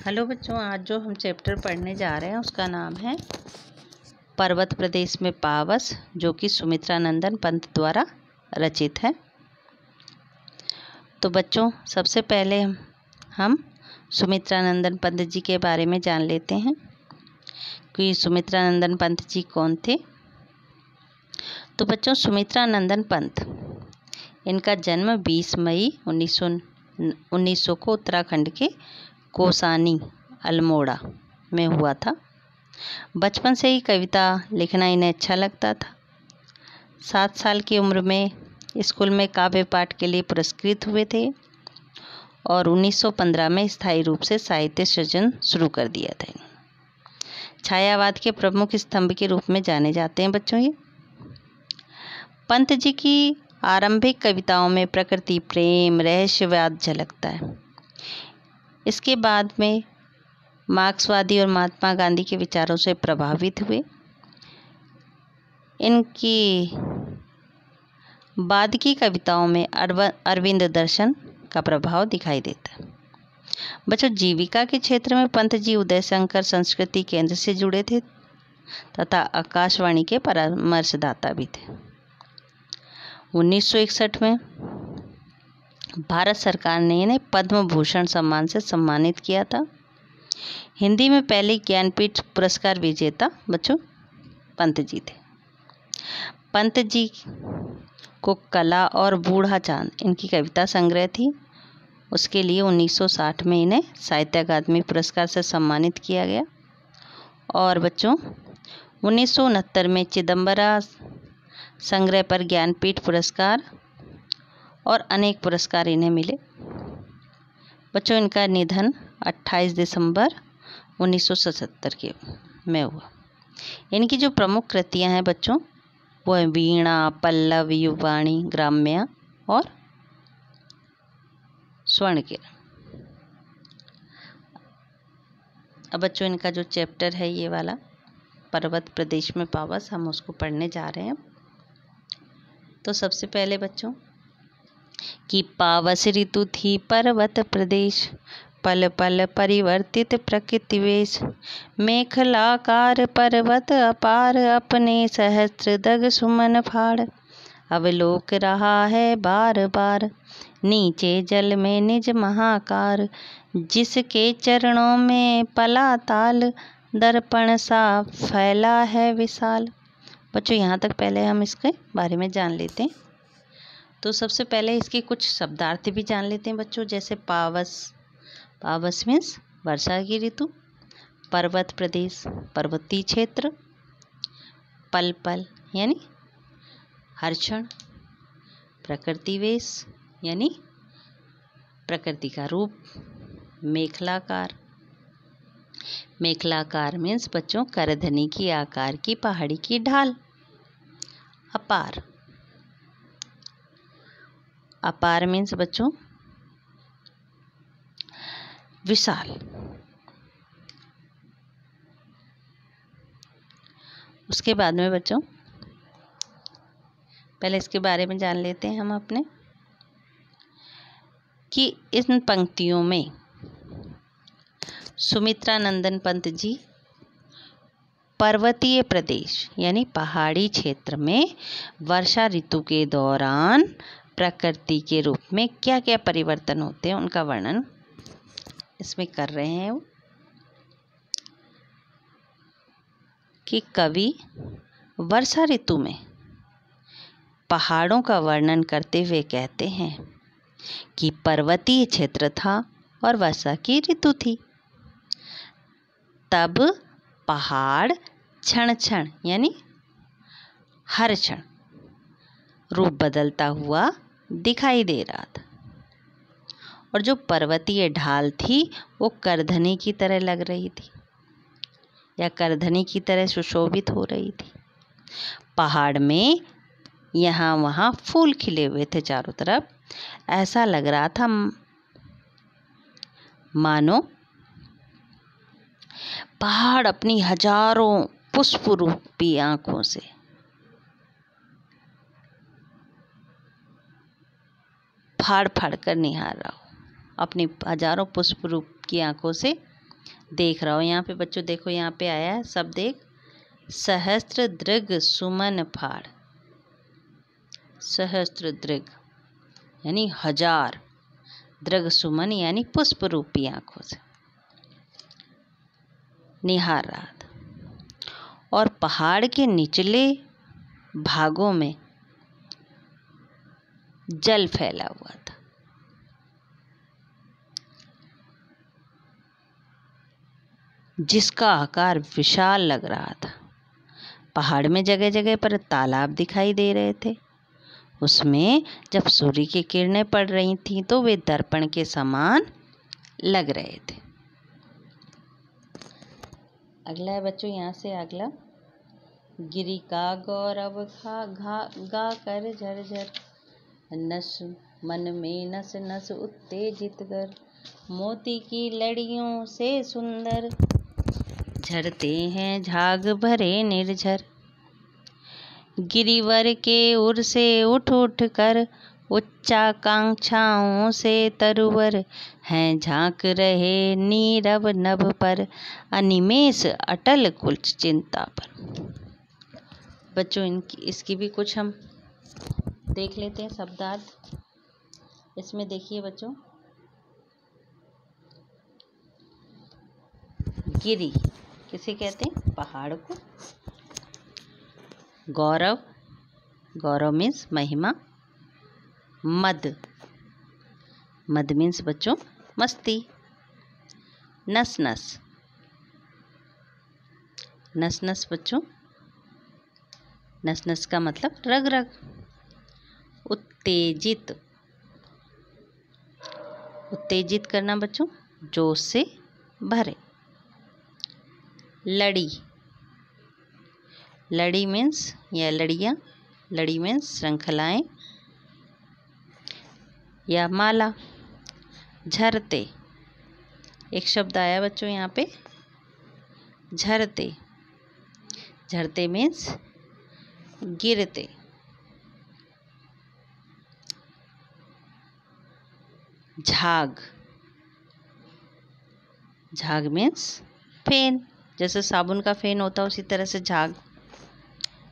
Hello बच्चों, आज जो हम चैप्टर पढ़ने जा रहे हैं उसका नाम है पर्वत प्रदेश में पावस, जो कि सुमित्रा नंदन पंत द्वारा रचित है। तो बच्चों, सबसे पहले हम सुमित्रा नंदन पंत जी के बारे में जान लेते हैं कि सुमित्रा नंदन पंत जी कौन थे। तो बच्चों, सुमित्रा नंदन पंत, इनका जन्म 20 मई 1900 को उत्तराखंड के कोसानी अल्मोड़ा में हुआ था। बचपन से ही कविता लिखना इन्हें अच्छा लगता था। 7 साल की उम्र में स्कूल में काव्य पाठ के लिए पुरस्कृत हुए थे और 1915 में स्थायी रूप से साहित्य सृजन शुरू कर दिया था। छायावाद के प्रमुख स्तंभ के रूप में जाने जाते हैं बच्चों ये। पंत जी की आरंभिक कविताओं में प्रकृति प्रेम, रहस्यवाद झलकता है। इसके बाद में मार्क्सवादी और महात्मा गांधी के विचारों से प्रभावित हुए। इनकी बाद की कविताओं में अरविंद दर्शन का प्रभाव दिखाई देता है। बच्चों, जीविका के क्षेत्र में पंत जी उदय शंकर संस्कृति केंद्र से जुड़े थे तथा आकाशवाणी के परामर्शदाता भी थे। 1961 में भारत सरकार ने इन्हें पद्म भूषण सम्मान से सम्मानित किया था। हिंदी में पहले ज्ञानपीठ पुरस्कार विजेता बच्चों पंत जी थे। पंत जी को कला और बूढ़ा चांद इनकी कविता संग्रह थी। उसके लिए 1960 में इन्हें साहित्य अकादमी पुरस्कार से सम्मानित किया गया। और बच्चों, 1969 में चिदम्बरा संग्रह पर ज्ञानपीठ पुरस्कार और अनेक पुरस्कार इन्हें मिले। बच्चों, इनका निधन 28 दिसंबर 1977 में हुआ। इनकी जो प्रमुख कृतियां हैं बच्चों, वो है वीणा, पल्लव, युवाणी, ग्राम्य और स्वर्ण किरण। अब बच्चों, इनका जो चैप्टर है ये वाला पर्वत प्रदेश में पावस, हम उसको पढ़ने जा रहे हैं। तो सबसे पहले बच्चों कि पावस ऋतु थी पर्वत प्रदेश, पल पल परिवर्तित प्रकृति वेश, मेखलाकार पर्वत अपार, अपने सहस्त्र दग सुमन फाड़, अवलोक रहा है बार बार, नीचे जल में निज महाकार, जिसके चरणों में पला ताल, दर्पण सा फैला है विशाल। बच्चों, यहाँ तक पहले हम इसके बारे में जान लेते हैं। तो सबसे पहले इसके कुछ शब्दार्थ भी जान लेते हैं बच्चों। जैसे पावस, पावस मीन्स वर्षा की ऋतु, पर्वत प्रदेश पर्वतीय क्षेत्र, पल पल यानी हर क्षण, प्रकृति वेश यानी प्रकृति का रूप, मेखलाकार, मेखलाकार मीन्स बच्चों करधनी की आकार की पहाड़ी की ढाल, अपार, अपार मीन्स बच्चों विशाल। उसके बाद में बच्चों पहले इसके बारे में जान लेते हैं हम अपने कि इन पंक्तियों में सुमित्रा नंदन पंत जी पर्वतीय प्रदेश यानी पहाड़ी क्षेत्र में वर्षा ऋतु के दौरान प्रकृति के रूप में क्या क्या परिवर्तन होते हैं उनका वर्णन इसमें कर रहे हैं। कि कवि वर्षा ऋतु में पहाड़ों का वर्णन करते हुए कहते हैं कि पर्वतीय क्षेत्र था और वर्षा की ऋतु थी। तब पहाड़ क्षण क्षण यानी हर क्षण रूप बदलता हुआ दिखाई दे रहा था और जो पर्वतीय ढाल थी वो करधनी की तरह लग रही थी या करधनी की तरह सुशोभित हो रही थी। पहाड़ में यहाँ वहाँ फूल खिले हुए थे चारों तरफ। ऐसा लग रहा था मानो पहाड़ अपनी हजारों पुष्प रूपी आंखों से फाड़ फाड़ कर निहार रहा हो, अपनी हजारों पुष्प रूप की आंखों से देख रहा हो। यहाँ पे बच्चों देखो, यहाँ पे आया है शब्द एक, सहस्त्र दृग सुमन फाड़। सहस्त्र दृग यानी हजार, दृग सुमन यानी पुष्प रूपी आंखों से निहार रहा था। और पहाड़ के निचले भागों में जल फैला हुआ था। जिसका आकार विशाल लग रहा था। पहाड़ में जगह जगह पर तालाब दिखाई दे रहे थे। उसमें जब सूर्य की किरणें पड़ रही थीं तो वे दर्पण के समान लग रहे थे। अगला है बच्चों, यहाँ से अगला, गिरी का गौरव गा कर झरझर, नस मन में नस नस उत्तेजित कर, मोती की लड़ियों से सुंदर, झरते हैं झाग भरे निर्झर। गिरिवर के उर से उठ उठ कर, उच्चाकांक्षाओं से तरुवर, हैं झांक रहे नीरव नभ पर, अनिमेष अटल कुछ चिंता पर। बच्चों इसकी भी कुछ हम देख लेते हैं शब्दार्थ। इसमें देखिए बच्चों, गिरी किसे कहते हैं? पहाड़ को। गौरव, गौरव मीन्स महिमा। मद, मद मीन्स बच्चों मस्ती। नस नस, नस नस बच्चों, नस नस का मतलब रग रग। उत्तेजित, उत्तेजित करना बच्चों, जोश से भरे। लड़ी, लड़ी मीन्स या लड़ियाँ, लड़ी मीन्स श्रृंखलाएं या माला। झरते, एक शब्द आया बच्चों यहाँ पे, झरते। झरते मीन्स गिरते। झाग, झाग मीन्स फेन, जैसे साबुन का फेन होता है उसी तरह से झाग।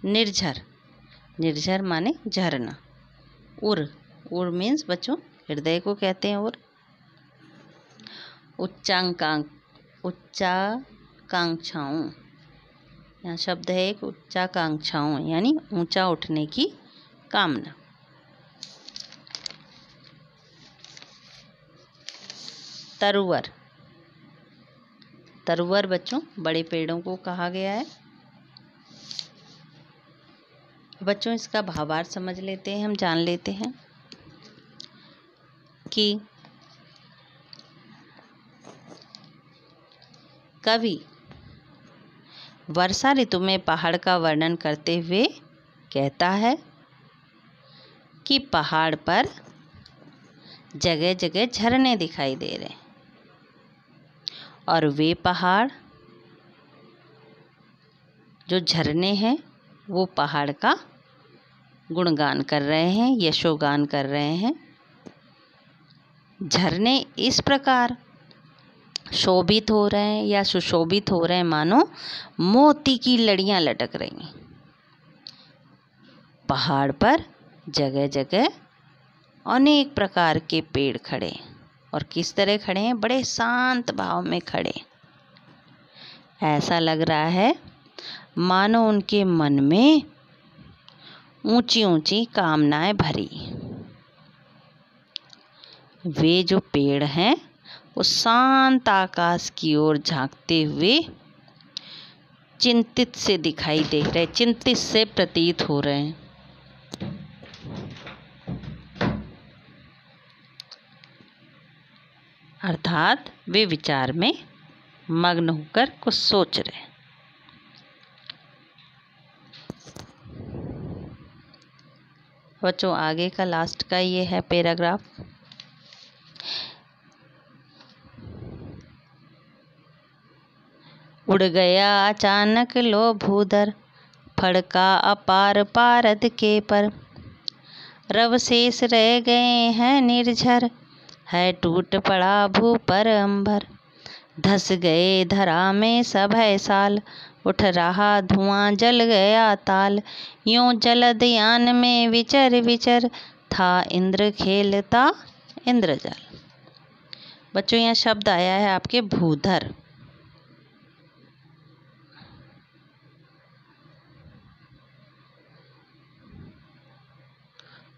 निर्झर, निर्झर माने झरना। उर, उर मीन्स बच्चों हृदय को कहते हैं उर। उच्चाकांक्षाओं, यहाँ शब्द है एक, उच्चाकांक्षाओं यानी ऊंचा उठने की कामना। तरुवर, तरुवर बच्चों बड़े पेड़ों को कहा गया है। बच्चों इसका भावार्थ समझ लेते हैं, हम जान लेते हैं कि कवि वर्षा ऋतु में पहाड़ का वर्णन करते हुए कहता है कि पहाड़ पर जगह जगह झरने दिखाई दे रहे हैं और वे पहाड़ जो झरने हैं वो पहाड़ का गुणगान कर रहे हैं, यशोगान कर रहे हैं। झरने इस प्रकार शोभित हो रहे हैं या सुशोभित हो रहे हैं मानो मोती की लड़ियां लटक रही हैं। पहाड़ पर जगह जगह अनेक प्रकार के पेड़ खड़े हैं और किस तरह खड़े हैं? बड़े शांत भाव में खड़े। ऐसा लग रहा है मानो उनके मन में ऊंची ऊंची कामनाएं भरी। वे जो पेड़ हैं वो शांत आकाश की ओर झांकते हुए चिंतित से दिखाई दे रहे, चिंतित से प्रतीत हो रहे हैं। अर्थात वे विचार में मग्न होकर कुछ सोच रहे हैं। बच्चों आगे का लास्ट का ये है पैराग्राफ। उड़ गया अचानक लो भूधर, फड़का अपार पारद के पर, रव शेष रह गए हैं निर्झर, है टूट पड़ा भू पर अंबर, धस गए धरा में सब है साल, उठ रहा धुआं जल गया ताल। यूं जलद यान में विचर विचर, था इंद्र खेलता इंद्रजाल। बच्चों यहाँ शब्द आया है आपके भूधर।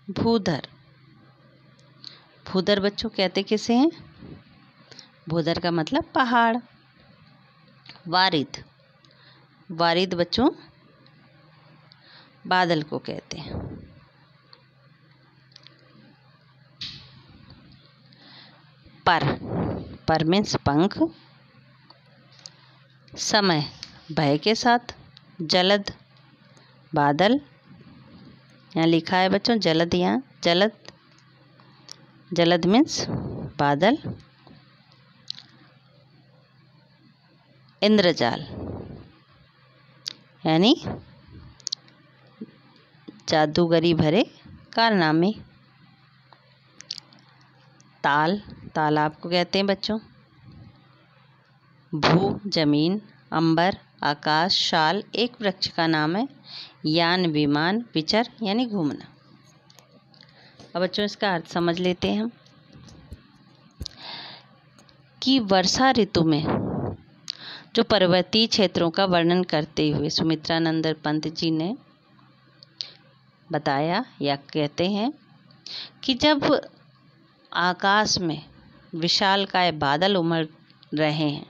भूधर, भूधर बच्चों कहते किसे हैं? भूधर का मतलब पहाड़। वारिद, वारिद बच्चों बादल को कहते हैं। पर, पर मीन्स पंख। समय, भय के साथ। जलद, बादल। यहाँ लिखा है बच्चों जलद, यहाँ जलद, जलद मीन्स बादल। इंद्रजाल यानी जादूगरी भरे कारनामे। ताल, तालाब को कहते हैं बच्चों। भू, जमीन। अंबर, आकाश। शाल, एक वृक्ष का नाम है। यान, विमान। विचर यानी घूमना। अब बच्चों इसका अर्थ समझ लेते हैं हम कि वर्षा ऋतु में जो पर्वतीय क्षेत्रों का वर्णन करते हुए सुमित्रानंद पंत जी ने बताया या कहते हैं कि जब आकाश में विशालकाय बादल उमड़ रहे हैं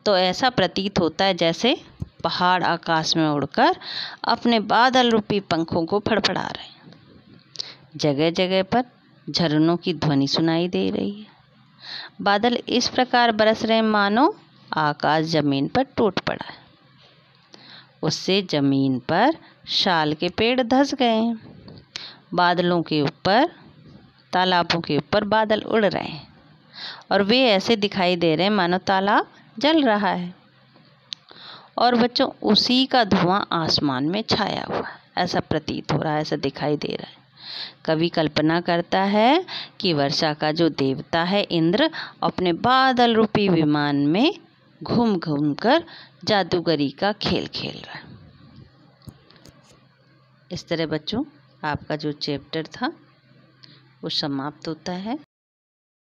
तो ऐसा प्रतीत होता है जैसे पहाड़ आकाश में उड़कर अपने बादल रूपी पंखों को फड़फड़ा रहे हैं। जगह जगह पर झरनों की ध्वनि सुनाई दे रही है। बादल इस प्रकार बरस रहे मानो आकाश जमीन पर टूट पड़ा है। उससे जमीन पर शाल के पेड़ धंस गए हैं। बादलों के ऊपर, तालाबों के ऊपर बादल उड़ रहे हैं और वे ऐसे दिखाई दे रहे हैं मानो तालाब जल रहा है और बच्चों उसी का धुआं आसमान में छाया हुआ है। ऐसा प्रतीत हो रहा है, ऐसा दिखाई दे रहा है। कवि कल्पना करता है कि वर्षा का जो देवता है इंद्र अपने बादल रूपी विमान में घूम घूम कर जादूगरी का खेल खेल रहा है। इस तरह बच्चों आपका जो चैप्टर था वो समाप्त होता है।